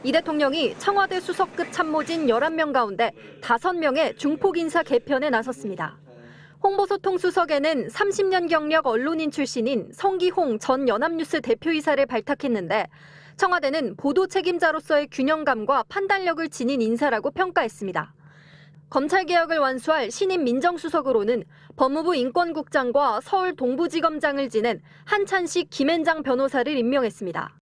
이 대통령이 청와대 수석급 참모진 11명 가운데 5명의 중폭 인사 개편에 나섰습니다. 홍보소통수석에는 30년 경력 언론인 출신인 성기홍 전 연합뉴스 대표이사를 발탁했는데 청와대는 보도 책임자로서의 균형감과 판단력을 지닌 인사라고 평가했습니다. 검찰개혁을 완수할 신임 민정수석으로는 법무부 인권국장과 서울 동부지검장을 지낸 한찬식 김앤장 변호사를 임명했습니다.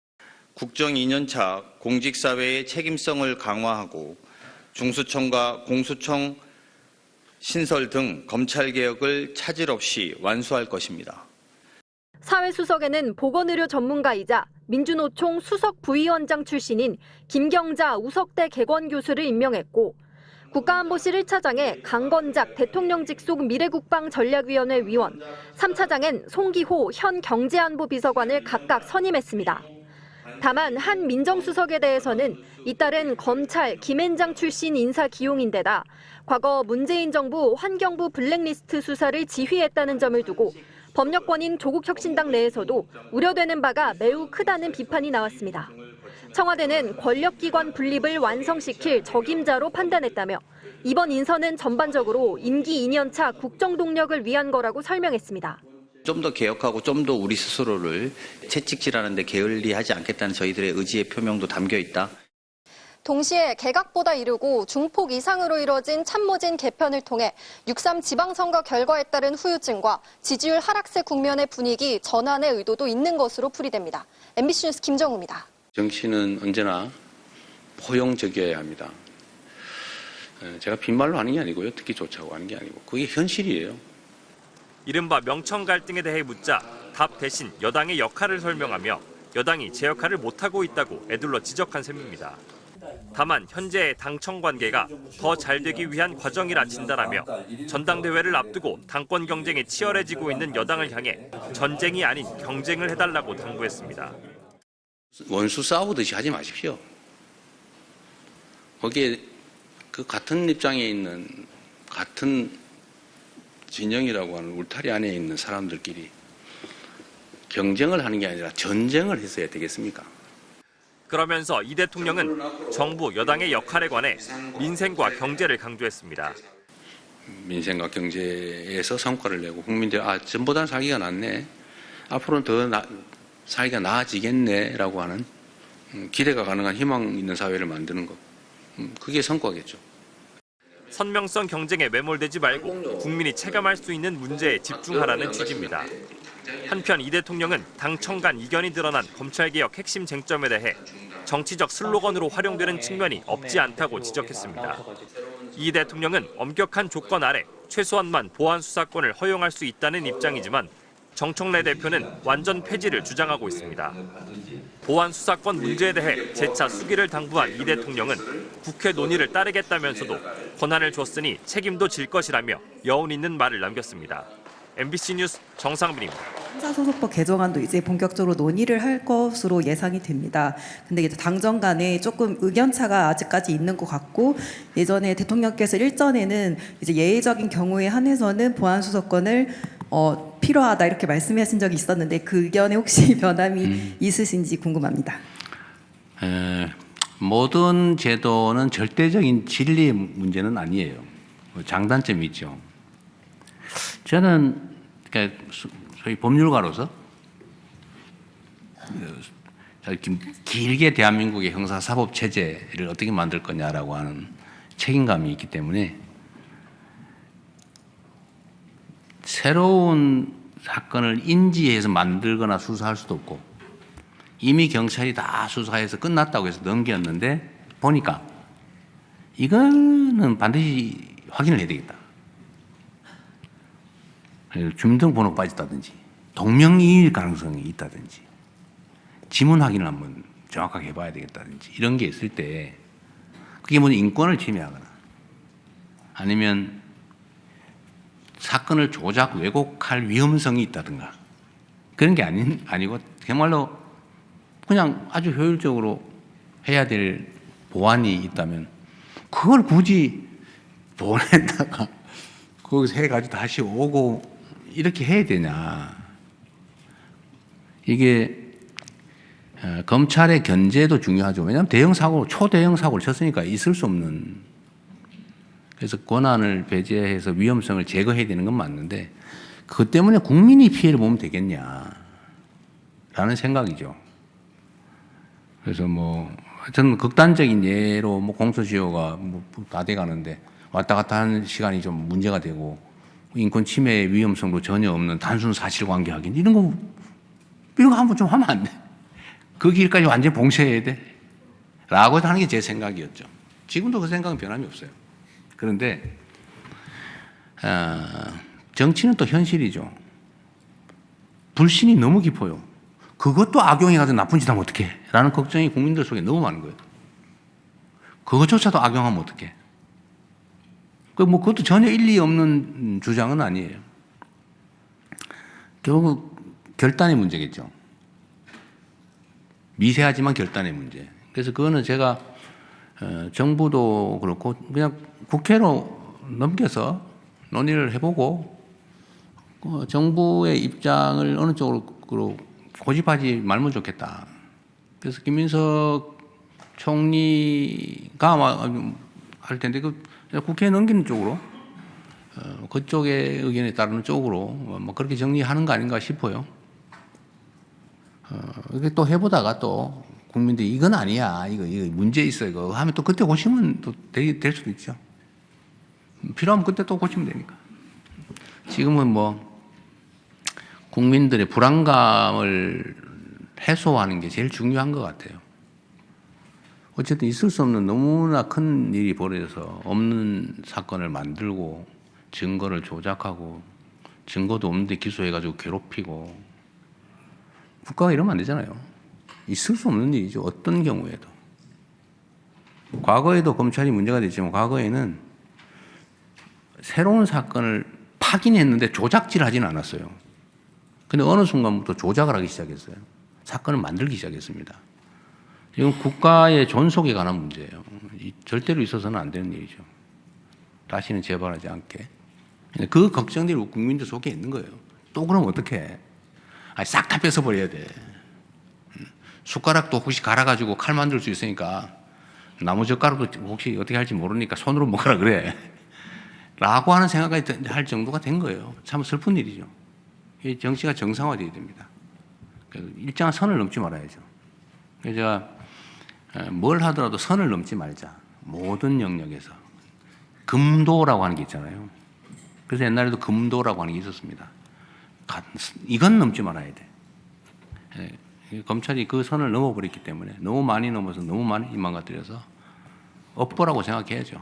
국정 2년차 공직사회의 책임성을 강화하고 중수청과 공수청 신설 등 검찰개혁을 차질 없이 완수할 것입니다. 사회수석에는 보건의료 전문가이자 민주노총 수석 부위원장 출신인 김경자 우석대 개건교수를 임명했고 국가안보실 1차장에 강건작 대통령직 속 미래국방전략위원회 위원, 3차장엔 송기호 현 경제안보비서관을 각각 선임했습니다. 다만 한 민정수석에 대해서는 이따른 검찰 김앤장 출신 인사 기용인데다 과거 문재인 정부 환경부 블랙리스트 수사를 지휘했다는 점을 두고 법력권인 조국혁신당 내에서도 우려되는 바가 매우 크다는 비판이 나왔습니다. 청와대는 권력기관 분립을 완성시킬 적임자로 판단했다며 이번 인선은 전반적으로 임기 2년차 국정동력을 위한 거라고 설명했습니다. 좀 더 개혁하고 좀 더 우리 스스로를 채찍질하는 데 게을리하지 않겠다는 저희들의 의지의 표명도 담겨 있다. 동시에 개각보다 이르고 중폭 이상으로 이뤄진 참모진 개편을 통해 6.3 지방선거 결과에 따른 후유증과 지지율 하락세 국면의 분위기 전환의 의도도 있는 것으로 풀이됩니다. MBC 뉴스 김정우입니다. 정치는 언제나 포용적이어야 합니다. 제가 빈말로 하는 게 아니고요. 듣기 좋자고 하는 게 아니고 그게 현실이에요. 이른바 명청 갈등에 대해 묻자 답 대신 여당의 역할을 설명하며 여당이 제 역할을 못하고 있다고 애둘러 지적한 셈입니다. 다만 현재의 당청 관계가 더 잘 되기 위한 과정이라 진단하며 전당대회를 앞두고 당권 경쟁이 치열해지고 있는 여당을 향해 전쟁이 아닌 경쟁을 해달라고 당부했습니다. 원수 싸우듯이 하지 마십시오. 거기에 그 같은 입장에 있는 같은 진영이라고 하는 울타리 안에 있는 사람들끼리 경쟁을 하는 게 아니라 전쟁을 했어야 되겠습니까? 그러면서 이 대통령은 정부 여당의 역할에 관해 민생과 경제를 강조했습니다. 민생과 경제에서 성과를 내고 국민들 전보다 살기가 낫네. 앞으로는 더 살기가 나아지겠네라고 하는 기대가 가능한 희망 있는 사회를 만드는 것. 그게 성과겠죠. 선명성 경쟁에 매몰되지 말고 국민이 체감할 수 있는 문제에 집중하라는 취지입니다. 한편 이 대통령은 당청 간 이견이 드러난 검찰개혁 핵심 쟁점에 대해 정치적 슬로건으로 활용되는 측면이 없지 않다고 지적했습니다. 이 대통령은 엄격한 조건 아래 최소한만 보안 수사권을 허용할 수 있다는 입장이지만 정청래 대표는 완전 폐지를 주장하고 있습니다. 보안 수사권 문제에 대해 재차 수기를 당부한 이 대통령은 국회 논의를 따르겠다면서도 권한을 줬으니 책임도 질 것이라며 여운 있는 말을 남겼습니다. MBC 뉴스 정상빈입니다. 형사소송법 개정안도 이제 본격적으로 논의를 할 것으로 예상이 됩니다. 근데 이제 당정 간에 조금 의견차가 아직까지 있는 것 같고 예전에 대통령께서 일전에는 이제 예외적인 경우에 한해서는 보안 수사권을 필요하다 이렇게 말씀하신 적이 있었는데 그 의견에 혹시 변함이 있으신지 궁금합니다. 모든 제도는 절대적인 진리의 문제는 아니에요. 장단점이 있죠. 저는 그러니까 소위 법률가로서 길게 대한민국의 형사사법 체제를 어떻게 만들 거냐라고 하는 책임감이 있기 때문에 새로운 사건을 인지해서 만들거나 수사할 수도 없고 이미 경찰이 다 수사해서 끝났다고 해서 넘겼는데 보니까 이거는 반드시 확인을 해야 되겠다. 주민등록번호가 빠졌다든지 동명이인일 가능성이 있다든지 지문 확인을 한번 정확하게 해봐야 되겠다든지 이런 게 있을 때 그게 먼저 인권을 침해하거나 아니면 사건을 조작 왜곡할 위험성이 있다든가 그런 게 아니고 정말로 그냥 아주 효율적으로 해야 될 보안이 있다면 그걸 굳이 보냈다가 거기서 해가지고 다시 오고 이렇게 해야 되냐. 이게 검찰의 견제도 중요하죠. 왜냐하면 대형 사고, 초대형 사고를 쳤으니까 있을 수 없는. 그래서 권한을 배제해서 위험성을 제거해야 되는 건 맞는데 그것 때문에 국민이 피해를 보면 되겠냐라는 생각이죠. 그래서 뭐 저는 극단적인 예로 뭐 공소시효가 뭐 다 돼가는데 왔다 갔다 하는 시간이 좀 문제가 되고 인권 침해 위험성도 전혀 없는 단순 사실관계 확인 이런 거 한번 좀 하면 안 돼. 그 길까지 완전히 봉쇄해야 돼. 라고 하는 게 제 생각이었죠. 지금도 그 생각은 변함이 없어요. 그런데 정치는 또 현실이죠. 불신이 너무 깊어요. 그것도 악용해가지고 나쁜 짓 하면 어떡해? 라는 걱정이 국민들 속에 너무 많은 거예요. 그것조차도 악용하면 어떡해? 뭐 그것도 전혀 일리 없는 주장은 아니에요. 결국 결단의 문제겠죠. 미세하지만 결단의 문제. 그래서 그거는 제가 정부도 그렇고 그냥 국회로 넘겨서 논의를 해보고 정부의 입장을 어느 쪽으로 고집하지 말면 좋겠다. 그래서 김민석 총리가 아마 할 텐데 그 국회에 넘기는 쪽으로 그쪽의 의견에 따르는 쪽으로 뭐 그렇게 정리하는 거 아닌가 싶어요. 이렇게 또 해보다가 또 국민들이 이건 아니야, 이거 문제 있어 이거 하면 또 그때 고치면 또 될 수도 있죠. 필요하면 그때 또 고치면 되니까. 지금은 뭐 국민들의 불안감을 해소하는 게 제일 중요한 것 같아요. 어쨌든 있을 수 없는 너무나 큰 일이 벌어져서 없는 사건을 만들고 증거를 조작하고 증거도 없는데 기소해가지고 괴롭히고 국가가 이러면 안 되잖아요. 있을 수 없는 일이죠. 어떤 경우에도. 과거에도 검찰이 문제가 됐지만 과거에는 새로운 사건을 파기했는데 조작질을 하지는 않았어요. 근데 어느 순간부터 조작을 하기 시작했어요. 사건을 만들기 시작했습니다. 이건 국가의 존속에 관한 문제예요. 절대로 있어서는 안 되는 일이죠. 다시는 재발하지 않게. 그 걱정들이 국민들 속에 있는 거예요. 또 그럼 어떡해. 싹 다 뺏어버려야 돼. 숟가락도 혹시 갈아가지고 칼 만들 수 있으니까 나무 젓가락도 혹시 어떻게 할지 모르니까 손으로 먹으라 그래. 라고 하는 생각까지 할 정도가 된 거예요. 참 슬픈 일이죠. 정치가 정상화되어야 됩니다. 그래서 일정한 선을 넘지 말아야죠. 그래서 제가 뭘 하더라도 선을 넘지 말자. 모든 영역에서. 금도라고 하는 게 있잖아요. 그래서 옛날에도 금도라고 하는 게 있었습니다. 이건 넘지 말아야 돼. 검찰이 그 선을 넘어버렸기 때문에 너무 많이 넘어서 너무 많이 망가뜨려서 업보라고 생각해야죠.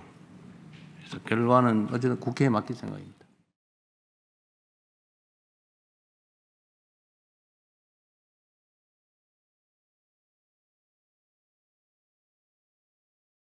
그래서 결과는 어쨌든 국회에 맡길 생각입니다.